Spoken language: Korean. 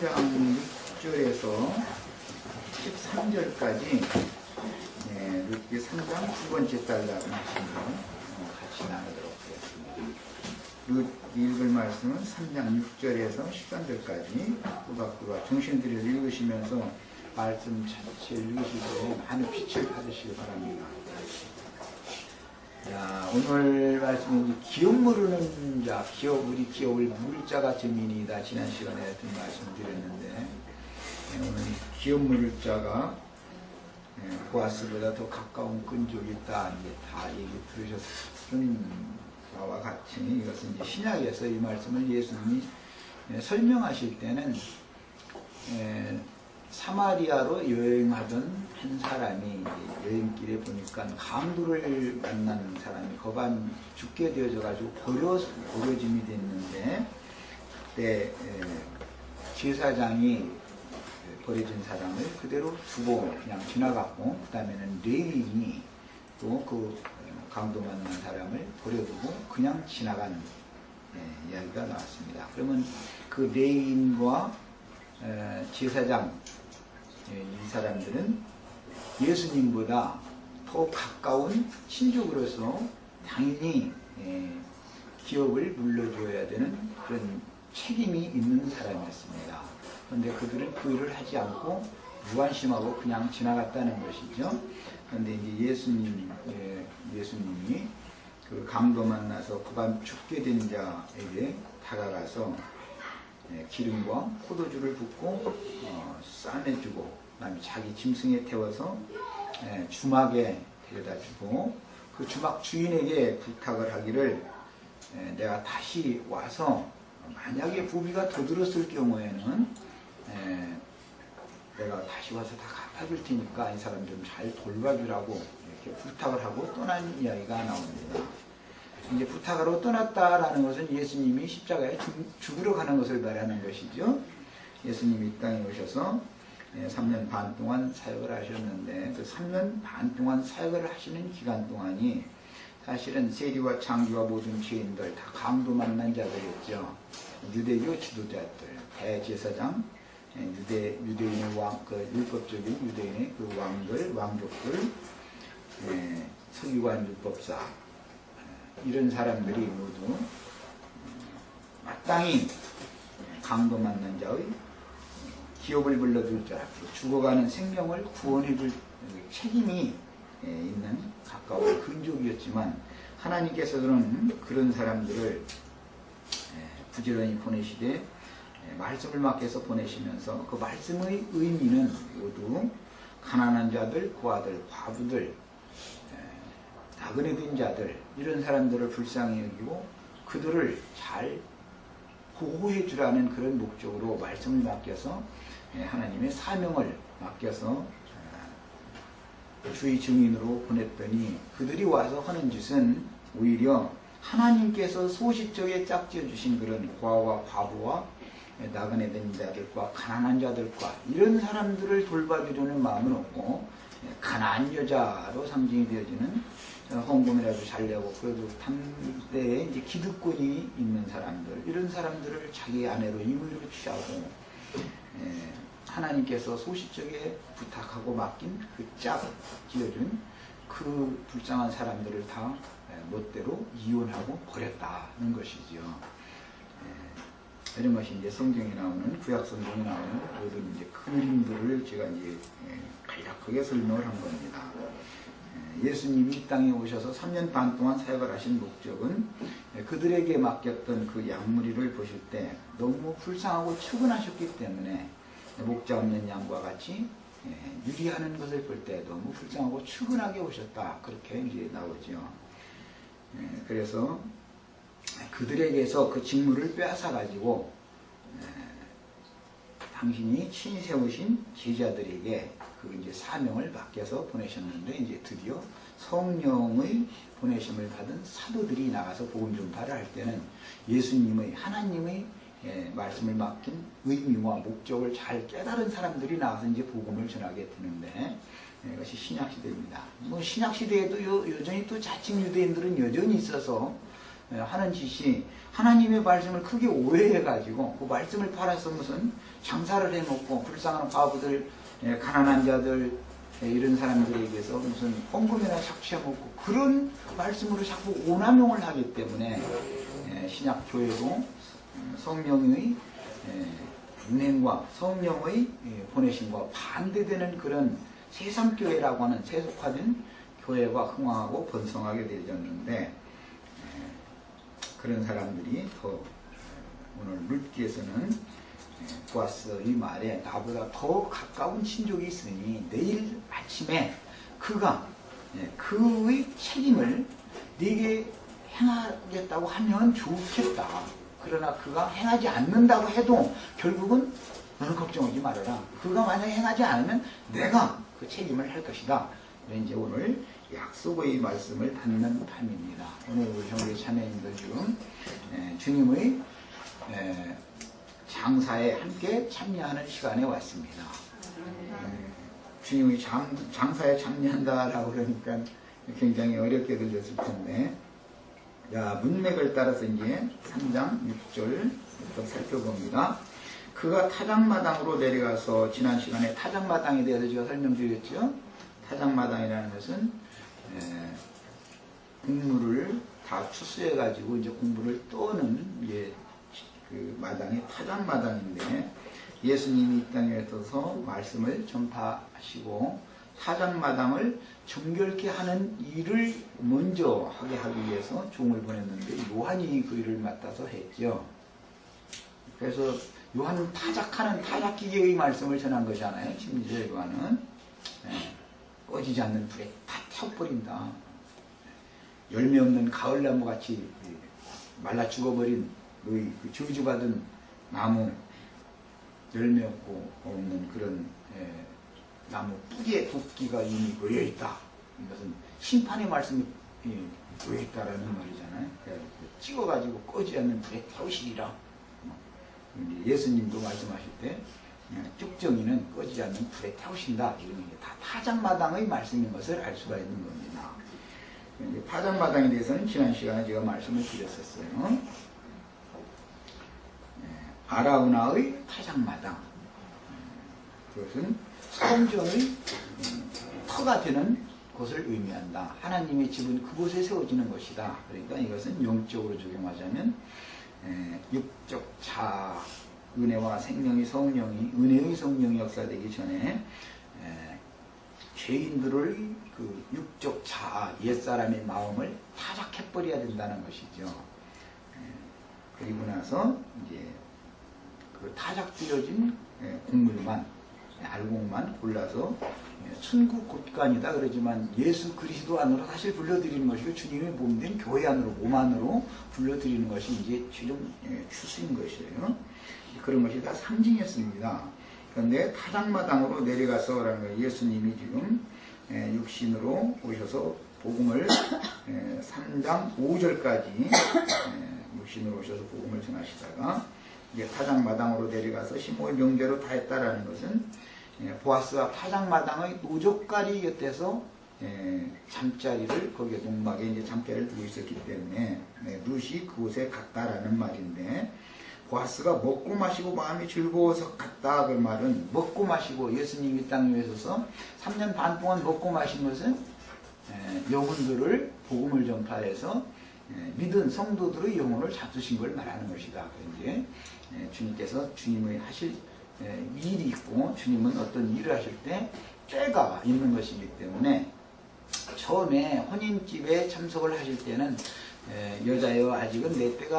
3장 6절에서 13절까지 룻기 3장 두 번째 달라 말씀으로 같이 나누도록 하겠습니다. 룻 읽을 말씀은 3장 6절에서 13절까지 꾸박꾸박 정신들을 읽으시면서 말씀 자체 읽으실 때 많은 빛을 받으시기 바랍니다. 자, 오늘 말씀은 기업 모르는 자, 우리 기업을 물을 자가 증인이다. 지난 시간에 하여튼 말씀드렸는데, 오늘 기업 물을 자가 보아스보다 더 가까운 끈족이 있다. 이게 다 얘기 들으셨은 바와 같이 이것은 이제 신약에서 이 말씀을 예수님이 설명하실 때는 사마리아로 여행하던 한 사람이 여행길에 보니까 강도를 만나는 사람이 거반 죽게 되어져가지고 버려짐이 됐는데, 그때 제사장이 버려진 사람을 그대로 두고 그냥 지나갔고, 그 다음에는 레위인이 또 그 강도 만난 사람을 버려두고 그냥 지나간 이야기가 나왔습니다. 그러면 그 레위인과 제사장 이 사람들은 예수님보다 더 가까운 친족으로서 당연히 기업을 물려줘야 되는 그런 책임이 있는 사람이었습니다. 그런데 그들은 그 일을 하지 않고 무관심하고 그냥 지나갔다는 것이죠. 그런데 이제 예수님이 그 강도 만나서 그밤 죽게 된 자에게 다가가서 기름과 포도주를 붓고 싸매주고, 그다음에 자기 짐승에 태워서 주막에 데려다주고, 그 주막 주인에게 부탁을 하기를 내가 다시 와서 만약에 부비가 더 들었을 경우에는 내가 다시 와서 다 갚아줄 테니까 이 사람 좀 잘 돌봐주라고 이렇게 부탁을 하고 떠난 이야기가 나옵니다. 이제 부탁하러 떠났다라는 것은 예수님이 십자가에 죽으러 가는 것을 말하는 것이죠. 예수님이 이 땅에 오셔서 3년 반 동안 사역을 하셨는데, 그 3년 반 동안 사역을 하시는 기간 동안이 사실은 세리와 창기와 모든 죄인들 다 강도 만난 자들이었죠. 유대교 지도자들, 대제사장, 유대인의 율법적인 유대인의 그 왕족들, 서기관 율법사, 이런 사람들이 모두 마땅히 강도 만난 자의 기업을 불러줄 자, 죽어가는 생명을 구원해줄 책임이 있는 가까운 근족이었지만, 하나님께서는 그런 사람들을 부지런히 보내시되 말씀을 맡겨서 보내시면서 그 말씀의 의미는 모두 가난한 자들, 고아들, 과부들, 나그네 된 자들, 이런 사람들을 불쌍히 여기고 그들을 잘 보호해 주라는 그런 목적으로 말씀을 맡겨서 하나님의 사명을 맡겨서 주의 증인으로 보냈더니, 그들이 와서 하는 짓은 오히려 하나님께서 소시적에 짝지어 주신 그런 고아와 과부와 나그네 된 자들과 가난한 자들과 이런 사람들을 돌봐주려는 마음은 없고, 가난한 여자로 상징이 되어지는 헌금이라도 잘 내고 그래도 당대에 이제 기득권이 있는 사람들, 이런 사람들을 자기 아내로 임의로 취하고, 하나님께서 소시적에 부탁하고 맡긴 그 짝 지어준 그 불쌍한 사람들을 다 멋대로 이혼하고 버렸다는 것이죠. 이런 것이 이제 성경에 나오는, 구약 성경에 나오는 모든 이제 그림들을 제가 이제 간략하게 설명을 한 겁니다. 예수님이 이 땅에 오셔서 3년 반 동안 사역을 하신 목적은 그들에게 맡겼던 그 양무리를 보실 때 너무 불쌍하고 측은하셨기 때문에, 목자 없는 양과 같이 유리하는 것을 볼 때 너무 불쌍하고 측은하게 오셨다, 그렇게 이제 나오죠. 그래서 그들에게서 그 직무를 빼앗아 가지고 당신이 친히 세우신 제자들에게 그 이제 사명을 맡겨서 보내셨는데, 이제 드디어 성령의 보내심을 받은 사도들이 나가서 복음 전파를 할 때는 예수님의, 하나님의 말씀을 맡긴 의미와 목적을 잘 깨달은 사람들이 나와서 이제 복음을 전하게 되는데, 이것이 신약 시대입니다. 뭐 신약 시대에도 여전히 또 자칭 유대인들은 여전히 있어서 하는 짓이 하나님의 말씀을 크게 오해해가지고 그 말씀을 팔아서 무슨 장사를 해먹고 불쌍한 과부들, 가난한 자들, 이런 사람들에게서 무슨 헌금이나 착취해먹고 그런 말씀으로 자꾸 오남용을 하기 때문에 신약 교회로 성령의 운행과 성령의 보내심과 반대되는 그런 세상교회라고 하는 세속화된 교회가 흥황하고 번성하게 되었는데, 그런 사람들이 더 오늘 룻기에서는 보아스의 말에 나보다 더 가까운 친족이 있으니 내일 아침에 그가 그의 책임을 네게 행하겠다고 하면 좋겠다. 그러나 그가 행하지 않는다고 해도 결국은 너는 걱정하지 말아라. 그가 만약에 행하지 않으면 내가 그 책임을 할 것이다. 이제 오늘 약속의 말씀을 받는 밤입니다. 오늘 우리 형제 자매님들 중 주님의 장사에 함께 참여하는 시간에 왔습니다. 주님의 장사에 참여한다라고 그러니까 굉장히 어렵게 들렸을 텐데, 자, 문맥을 따라서 이제 3장 6절부터 살펴봅니다. 그가 타작마당으로 내려가서, 지난 시간에 타작마당에 대해서 제가 설명드렸죠. 타작마당이라는 것은 국물을 다 추수해가지고 이제 국물을 떠는 그 마당이 타작마당인데, 예수님이 이 땅에 오셔서 말씀을 전파하시고 타작마당을 정결케 하는 일을 먼저 하게 하기 위해서 종을 보냈는데 요한이 그 일을 맡아서 했죠. 그래서 요한은 타작하는 타작기계의 말씀을 전한 거잖아요. 심지어 요한은 꺼지지 않는 불에 다 태워버린다. 열매 없는 가을나무 같이 말라 죽어버린 그 저주받은 나무, 열매 없는 그런 나무 뿌리에 도끼가 이미 놓여있다. 이것은 심판의 말씀이 놓여있다라는 말이잖아요. 찍어가지고 꺼지지 않는 불에 태우시리라. 예수님도 말씀하실 때 쭉정이는 꺼지지 않는 불에 태우신다. 이런 게 다 타작마당의 말씀인 것을 알 수가 있는 겁니다. 타작마당에 대해서는 지난 시간에 제가 말씀을 드렸었어요. 아라우나의 타작마당, 그것은 성전의 터가 되는 곳을 의미한다. 하나님의 집은 그곳에 세워지는 것이다. 그러니까 이것은 영적으로 적용하자면 육적 자, 은혜와 생명의 성령이, 은혜의 성령이 역사되기 전에 죄인들의 그 육적 자, 옛사람의 마음을 타작해버려야 된다는 것이죠. 그리고 나서 이제 그 타작되어진 곡물만, 알곡만 골라서 천국 곳간이다 그러지만 예수 그리스도 안으로 사실 불러들이는 것이고 주님의 몸된 교회 안으로, 몸 안으로 불러들이는 것이 이제 최종 추수인 것이에요. 그런 것이 다 상징이었습니다. 그런데 타작마당으로 내려가서라는 거예요. 예수님이 지금 육신으로 오셔서 복음을 3장 5절까지 육신으로 오셔서 복음을 전하시다가 이제 타작마당으로 내려가서 시몬의 명제로 다 했다라는 것은 보아스가 타작마당의 노적가리 곁에서 잠자리를, 거기에 농막에 이제 잠자리를 두고 있었기 때문에 룻이 그곳에 갔다라는 말인데, 보아스가 먹고 마시고 마음이 즐거워서 갔다. 그 말은 먹고 마시고, 예수님이 땅에 오셔서 3년 반 동안 먹고 마신 것은 영혼들을 복음을 전파해서 믿은 성도들의 영혼을 잡수신 걸 말하는 것이다. 이제 주님께서 주님의 하실 일이 있고, 주님은 어떤 일을 하실 때 죄가 있는 것이기 때문에 처음에 혼인집에 참석을 하실 때는 여자여 아직은 내 때가